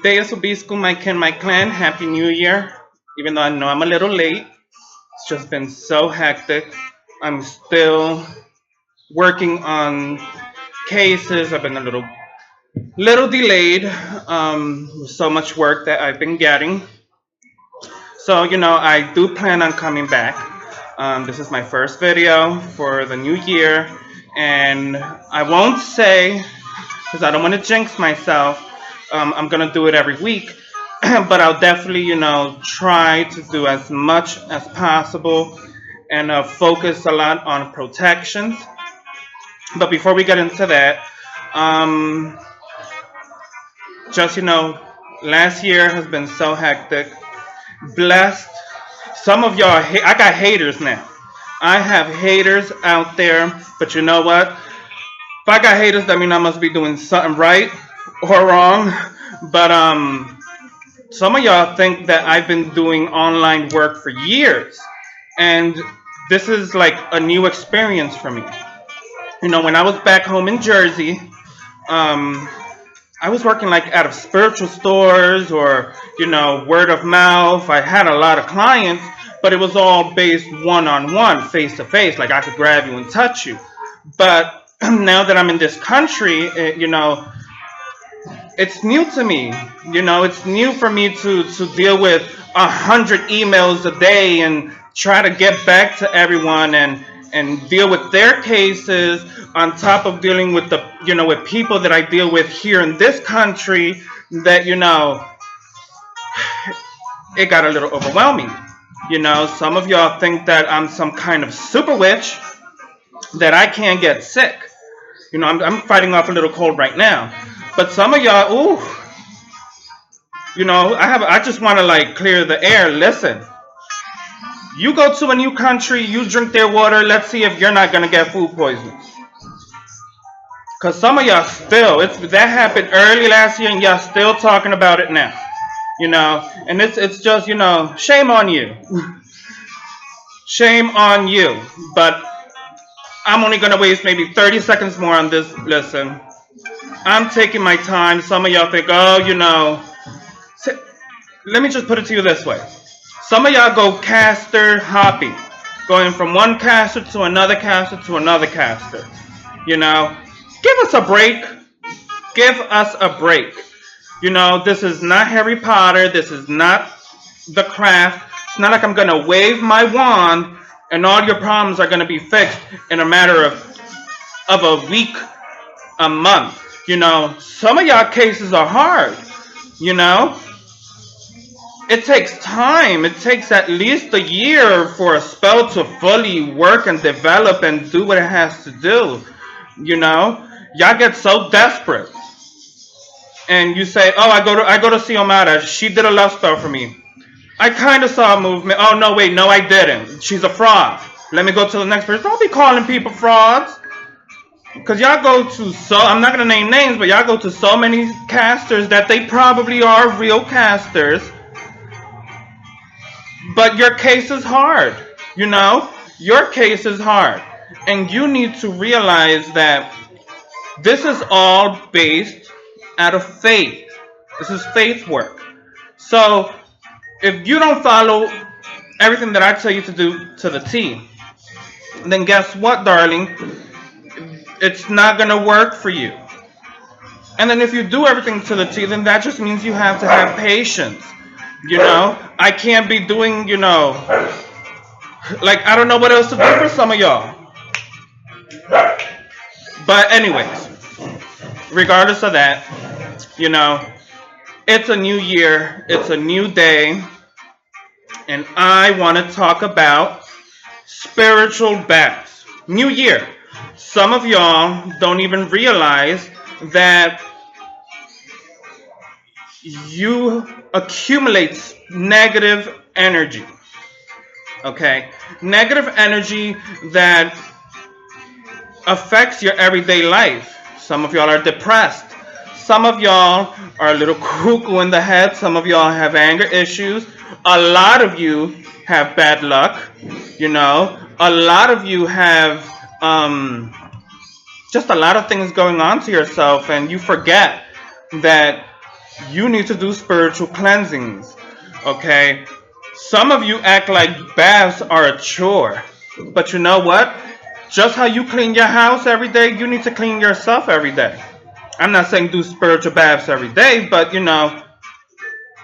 Deus Obisco, my clan, Happy New Year. Even though I know I'm a little late, it's just been so hectic. I'm still working on cases. I've been a little delayed. With so much work that I've been getting. So, I do plan on coming back. This is my first video for the new year, and I won't say, because I don't want to jinx myself, I'm going to do it every week, but I'll definitely, try to do as much as possible and focus a lot on protections. But before we get into that, um, just, last year has been so hectic. Blessed. Some of y'all, I got haters now. I have haters out there, but you know what? If I got haters, that means I must be doing something right or wrong. But some of y'all think that I've been doing online work for years, and this is like a new experience for me. When I was back home in Jersey, um, I was working like out of spiritual stores or word of mouth. I had a lot of clients, but it was all based one on one, face to face. Like I could grab you and touch you. But now that I'm in this country, it's new to me. It's new for me to deal with 100 emails a day and try to get back to everyone and deal with their cases on top of dealing with the with people that I deal with here in this country that it got a little overwhelming. Some of y'all think that I'm some kind of super witch that I can't get sick. I'm fighting off a little cold right now. But some of y'all, ooh, I just want to like clear the air. Listen, you go to a new country, you drink their water. Let's see if you're not gonna get food poisoning. Cause some of y'all still, that happened early last year, and y'all still talking about it now. And it's just shame on you, shame on you. But I'm only gonna waste maybe 30 seconds more on this. Listen, I'm taking my time. Some of y'all think, oh, let me just put it to you this way. Some of y'all go caster hopping, going from one caster to another caster to another caster. Give us a break. Give us a break. This is not Harry Potter. This is not The Craft. It's not like I'm gonna wave my wand and all your problems are gonna be fixed in a matter of a week, a month. Some of y'all cases are hard. You know, it takes time. It takes at least a year for a spell to fully work and develop and do what it has to do. Y'all get so desperate, and you say, "Oh, I go to Xiomara. She did a love spell for me. I kind of saw a movement. Oh no, wait, no, I didn't. She's a fraud. Let me go to the next person." Don't be calling people frauds, because y'all go to I'm not gonna name names, but y'all go to so many casters that they probably are real casters, but your case is hard. Your case is hard, and you need to realize that this is all based out of faith. This is faith work. So if you don't follow everything that I tell you to do to the T, then guess what, darling? It's not gonna work for you. And then if you do everything to the T, then that just means you have to have patience. I can't be doing, like I don't know what else to do for some of y'all. But anyways, regardless of that, it's a new year, it's a new day, and I want to talk about spiritual baths. New year. Some of y'all don't even realize that you accumulate negative energy. Okay? Negative energy that affects your everyday life. Some of y'all are depressed. Some of y'all are a little cuckoo in the head. Some of y'all have anger issues. A lot of you have bad luck. A lot of you have just a lot of things going on to yourself, and you forget that you need to do spiritual cleansings. Okay? Some of you act like baths are a chore. But you know what? Just how you clean your house every day, you need to clean yourself every day. I'm not saying do spiritual baths every day, but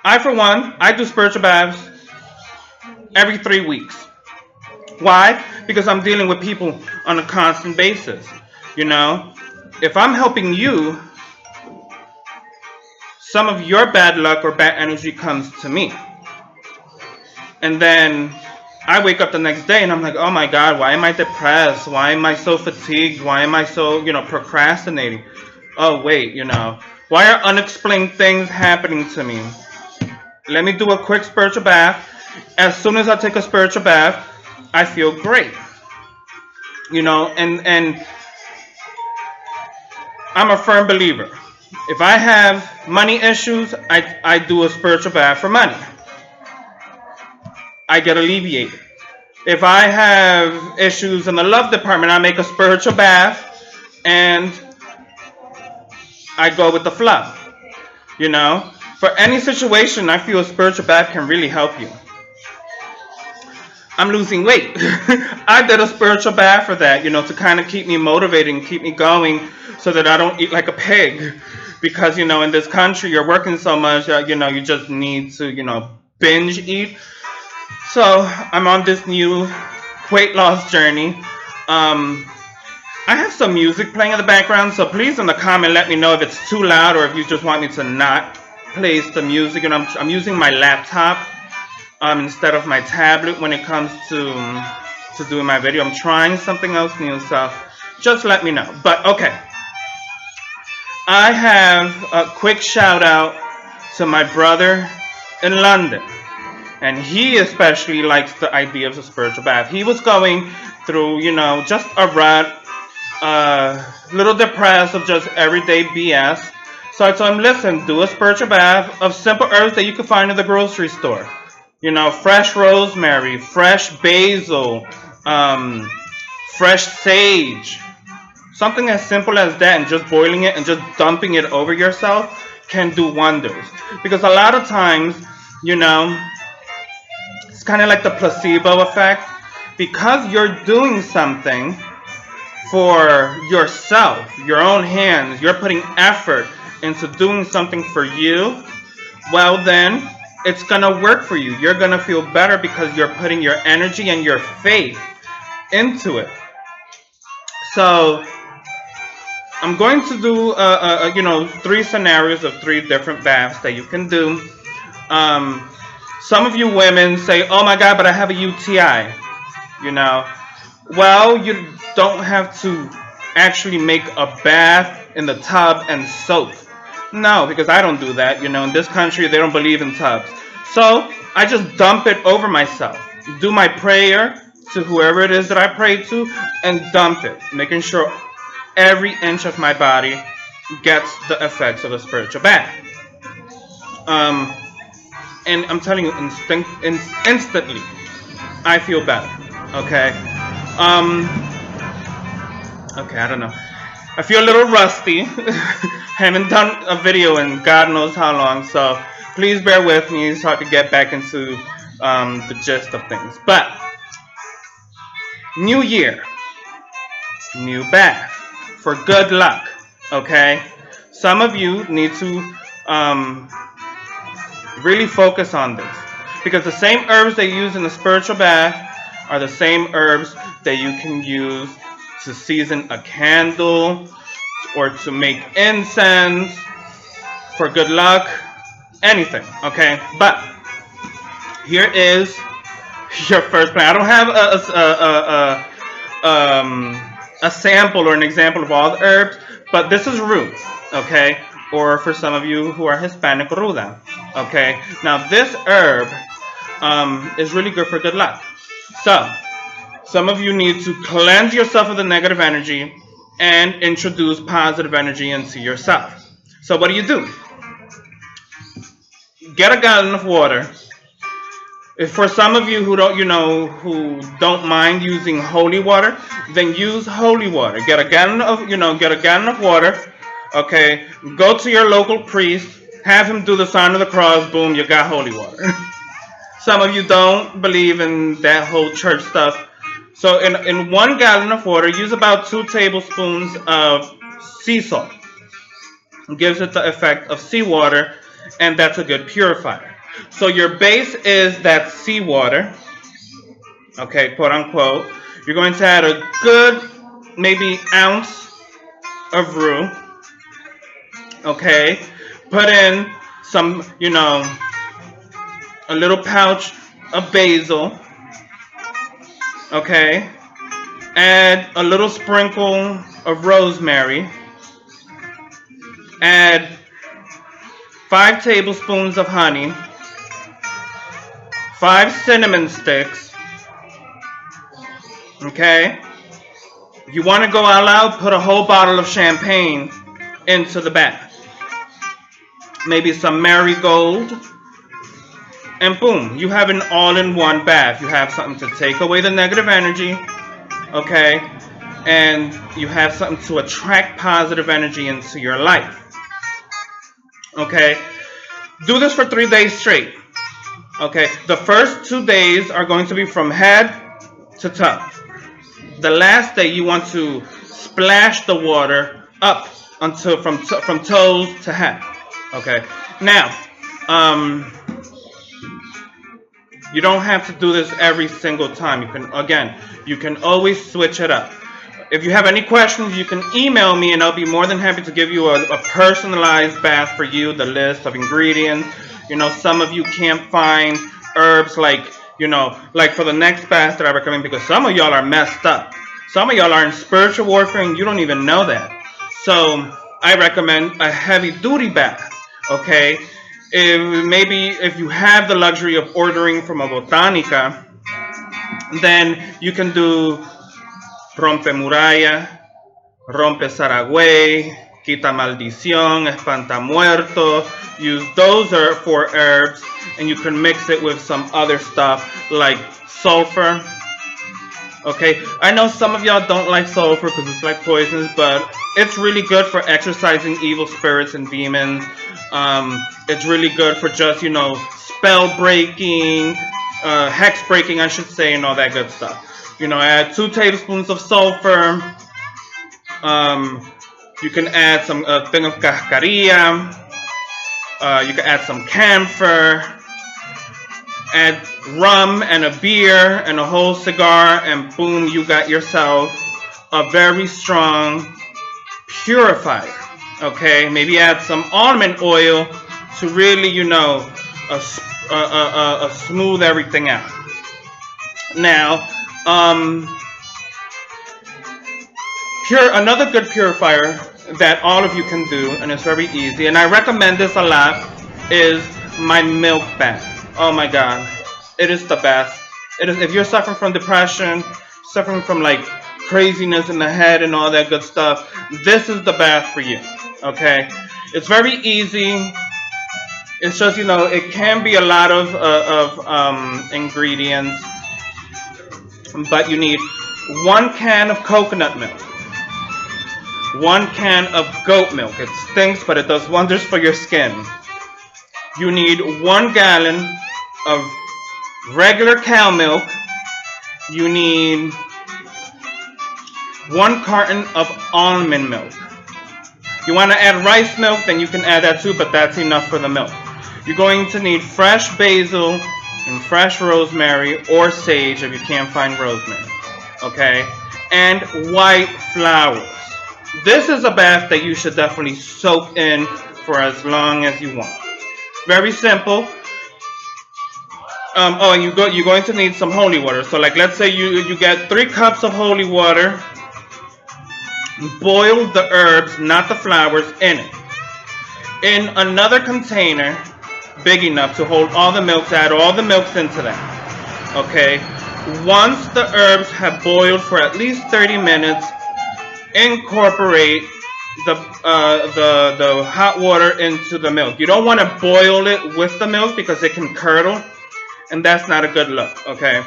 I for one, I do spiritual baths every 3 weeks. Why? Because I'm dealing with people on a constant basis. You know, if I'm helping you, some of your bad luck or bad energy comes to me. And then I wake up the next day and I'm like, oh my God, why am I depressed? Why am I so fatigued? Why am I so, procrastinating? Oh, wait, why are unexplained things happening to me? Let me do a quick spiritual bath. As soon as I take a spiritual bath, I feel great. And I'm a firm believer. If I have money issues, I do a spiritual bath for money. I get alleviated. If I have issues in the love department, I make a spiritual bath and I go with the flow. For any situation, I feel a spiritual bath can really help you. I'm losing weight. I did a spiritual bath for that, to kind of keep me motivated and keep me going so that I don't eat like a pig. Because, in this country, you're working so much, you just need to, binge eat. So I'm on this new weight loss journey. I have some music playing in the background, so please in the comment let me know if it's too loud or if you just want me to not place the music. And I'm using my laptop instead of my tablet when it comes to doing my video. I'm trying something else new, so just let me know. But okay, I have a quick shout out to my brother in London. And he especially likes the idea of the spiritual bath. He was going through, just a rut, little depressed of just everyday BS. So I told him, listen, do a spiritual bath of simple herbs that you can find in the grocery store. Fresh rosemary, fresh basil, fresh sage. Something as simple as that, and just boiling it and just dumping it over yourself can do wonders. Because a lot of times, it's kind of like the placebo effect. Because you're doing something for yourself, your own hands, you're putting effort into doing something for you, well then, it's going to work for you. You're going to feel better because you're putting your energy and your faith into it. So, I'm going to do, 3 scenarios of 3 different baths that you can do. Some of you women say, oh my God, but I have a UTI. Well, you don't have to actually make a bath in the tub and soap. No, because I don't do that. In this country, they don't believe in tubs. So I just dump it over myself. Do my prayer to whoever it is that I pray to and dump it, making sure every inch of my body gets the effects of a spiritual bath. And I'm telling you, instantly, I feel better. Okay. Okay, I don't know. I feel a little rusty. Haven't done a video in God knows how long, so please bear with me. It's hard to get back into the gist of things. But new year, new bath for good luck. Okay. Some of you need to really focus on this, because the same herbs they use in the spiritual bath are the same herbs that you can use to season a candle or to make incense for good luck, anything, okay? But here is your first plan. I don't have a sample or an example of all the herbs, but this is root, okay? Or for some of you who are Hispanic, ruda, okay? Now this herb is really good for good luck. So, some of you need to cleanse yourself of the negative energy and introduce positive energy into yourself. So what do? Get a gallon of water. If for some of you who don't mind using holy water, then use holy water. Get a gallon of water. Okay, go to your local priest, have him do the sign of the cross, boom, you got holy water. Some of you don't believe in that whole church stuff. So in 1 gallon of water, use about 2 tablespoons of sea salt. It gives it the effect of seawater, and that's a good purifier. So your base is that seawater, okay, quote unquote. You're going to add a good maybe ounce of roux, okay. Put in some, a little pouch of basil, okay. Add a little sprinkle of rosemary. Add 5 tablespoons of honey, 5 cinnamon sticks, okay. If you want to go all out, put a whole bottle of champagne into the bath. Maybe some marigold, and boom, you have an all-in-one bath. You have something to take away the negative energy, okay, and you have something to attract positive energy into your life, okay. Do this for 3 days straight, okay. The first 2 days are going to be from head to toe. The last day you want to splash the water up until from toes to head, okay. Now, you don't have to do this every single time. You can always switch it up. If you have any questions, you can email me and I'll be more than happy to give you a personalized bath for you, the list of ingredients. Some of you can't find herbs like for the next bath that I recommend, because some of y'all are messed up. Some of y'all are in spiritual warfare and you don't even know that. So I recommend a heavy duty bath, okay? If you have the luxury of ordering from a botanica, then you can do rompe muralla, rompe saragüey, quita maldición, espanta muerto. Use those for herbs, and you can mix it with some other stuff like sulfur. Okay, I know some of y'all don't like sulfur because it's like poisonous, but it's really good for exorcising evil spirits and demons. It's really good for just, spell breaking, hex breaking, I should say, and all that good stuff. Add 2 tablespoons of sulfur. You can add some thing of cascarilla. You can add some camphor. Add rum and a beer and a whole cigar, and boom, you got yourself a very strong purifier. Okay, maybe add some almond oil to really, smooth everything out. Now, another good purifier that all of you can do, and it's very easy, and I recommend this a lot, is my milk bath. Oh my God, it is the best. It is. If you're suffering from depression, suffering from like craziness in the head and all that good stuff, this is the bath for you. Okay, it's very easy. It's just, it can be a lot of ingredients, but you need 1 can of coconut milk, 1 can of goat milk. It stinks, but it does wonders for your skin. You need 1 gallon of regular cow milk. You need 1 carton of almond milk. If you want to add rice milk, then you can add that too, but that's enough for the milk. You're going to need fresh basil and fresh rosemary or sage if you can't find rosemary, okay? And white flowers. This is a bath that you should definitely soak in for as long as you want. Very simple. And you're going to need some holy water. So like, let's say you get 3 cups of holy water. Boil the herbs, not the flowers, in it. In another container big enough to hold all the milks, add all the milks into that. Okay. Once the herbs have boiled for at least 30 minutes, incorporate the hot water into the milk. You don't want to boil it with the milk because it can curdle, and that's not a good look. Okay.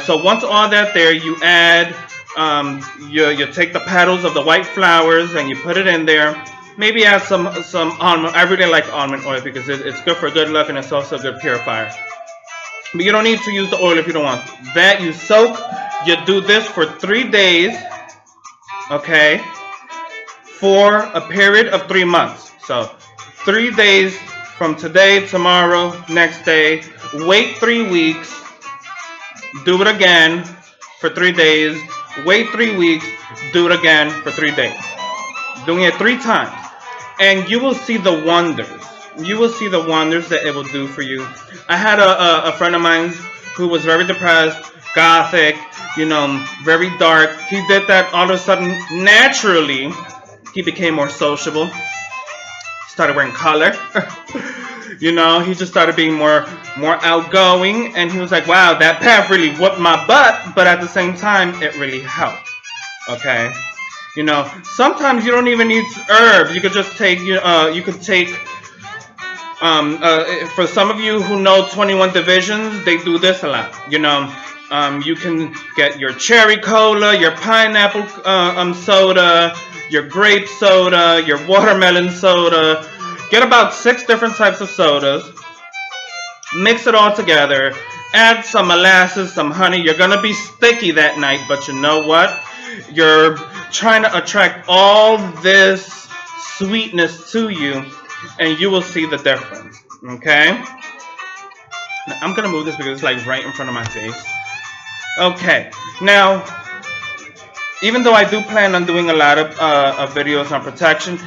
So once all that there, you add, you take the petals of the white flowers and you put it in there. maybe add some almond. I really like almond oil because it's good for good luck and it's also a good purifier. But you don't need to use the oil if you don't want to. That you soak. You do this for 3 days. Okay, for a period of 3 months. So 3 days from today, tomorrow, next day. Wait 3 weeks. Do it again for 3 days. Wait 3 weeks. Do it again for 3 days. Doing it 3 times. And you will see the wonders. You will see the wonders that it will do for you. I had a friend of mine who was very depressed, gothic, very dark. He did that all of a sudden naturally. He became more sociable. He started wearing color. He just started being more outgoing, and he was like, wow, that path really whooped my butt, but at the same time it really helped. Okay, sometimes you don't even need herbs. You could just take you could take for some of you who know 21 Divisions, they do this a lot. You can get your cherry cola, your pineapple soda, your grape soda, your watermelon soda. Get about 6 different types of sodas. Mix it all together. Add some molasses, some honey. You're going to be sticky that night, but you know what? You're trying to attract all this sweetness to you, and you will see the difference. Okay? Now, I'm going to move this because it's like right in front of my face. Okay. Now, even though I do plan on doing a lot of videos on protection,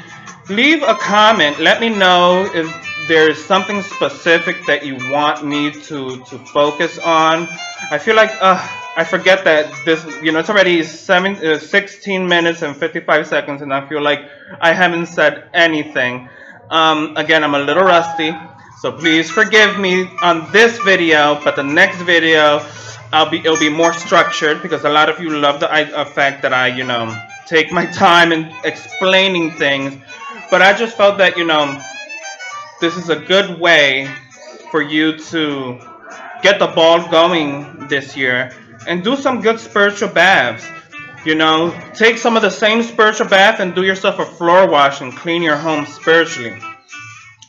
leave a comment. Let me know if there's something specific that you want me to focus on. I feel like I forget that this, it's already 16 minutes and 55 seconds, and I feel like I haven't said anything. Again, I'm a little rusty, so please forgive me on this video, but the next video it'll be more structured because a lot of you love the fact that I take my time in explaining things. But I just felt that, this is a good way for you to get the ball going this year and do some good spiritual baths. Take some of the same spiritual bath and do yourself a floor wash and clean your home spiritually.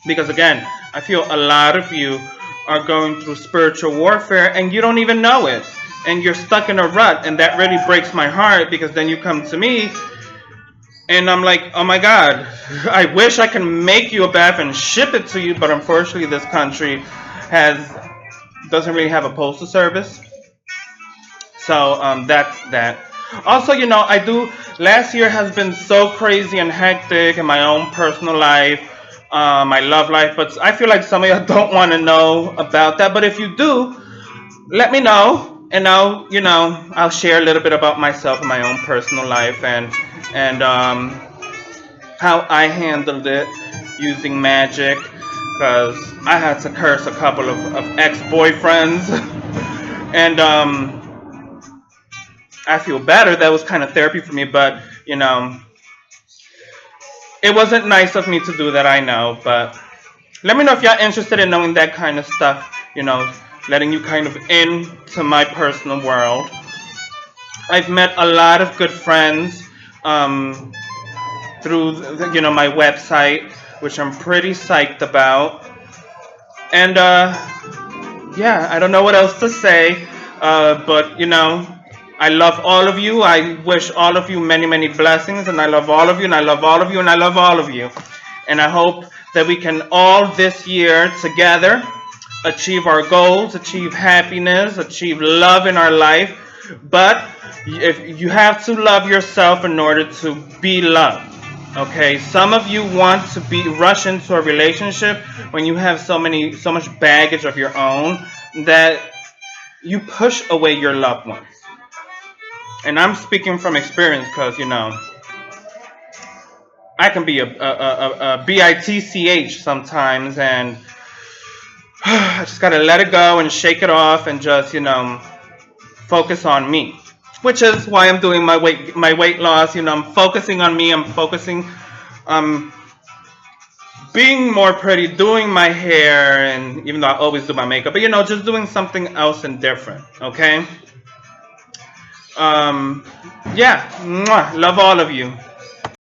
Because again, I feel a lot of you are going through spiritual warfare and you don't even know it. And you're stuck in a rut, and that really breaks my heart because then you come to me and I'm like, oh my God, I wish I can make you a bath and ship it to you, but unfortunately this country doesn't really have a postal service. So that's that. Also, last year has been so crazy and hectic in my own personal life, my love life, but I feel like some of y'all don't want to know about that. But if you do, let me know, and I'll share a little bit about myself and my own personal life and how I handled it using magic, because I had to curse a couple of ex-boyfriends, and I feel better. That was kind of therapy for me, but it wasn't nice of me to do that, I know. But let me know if y'all interested in knowing that kind of stuff, letting you kind of into my personal world. I've met a lot of good friends through my website, which I'm pretty psyched about. And yeah, I don't know what else to say, but I love all of you. I wish all of you many, many blessings, and I love all of you, and I love all of you, and I love all of you. And I hope that we can all this year together achieve our goals, achieve happiness, achieve love in our life. But if you have to love yourself in order to be loved. Okay, some of you want to rush into a relationship when you have so much baggage of your own that you push away your loved ones. And I'm speaking from experience because, I can be a bitch sometimes, and I just gotta let it go and shake it off and just, focus on me. Which is why I'm doing my weight loss. I'm focusing on me. I'm focusing being more pretty, doing my hair, and even though I always do my makeup, but just doing something else and different. Okay. Yeah. Mwah. Love all of you.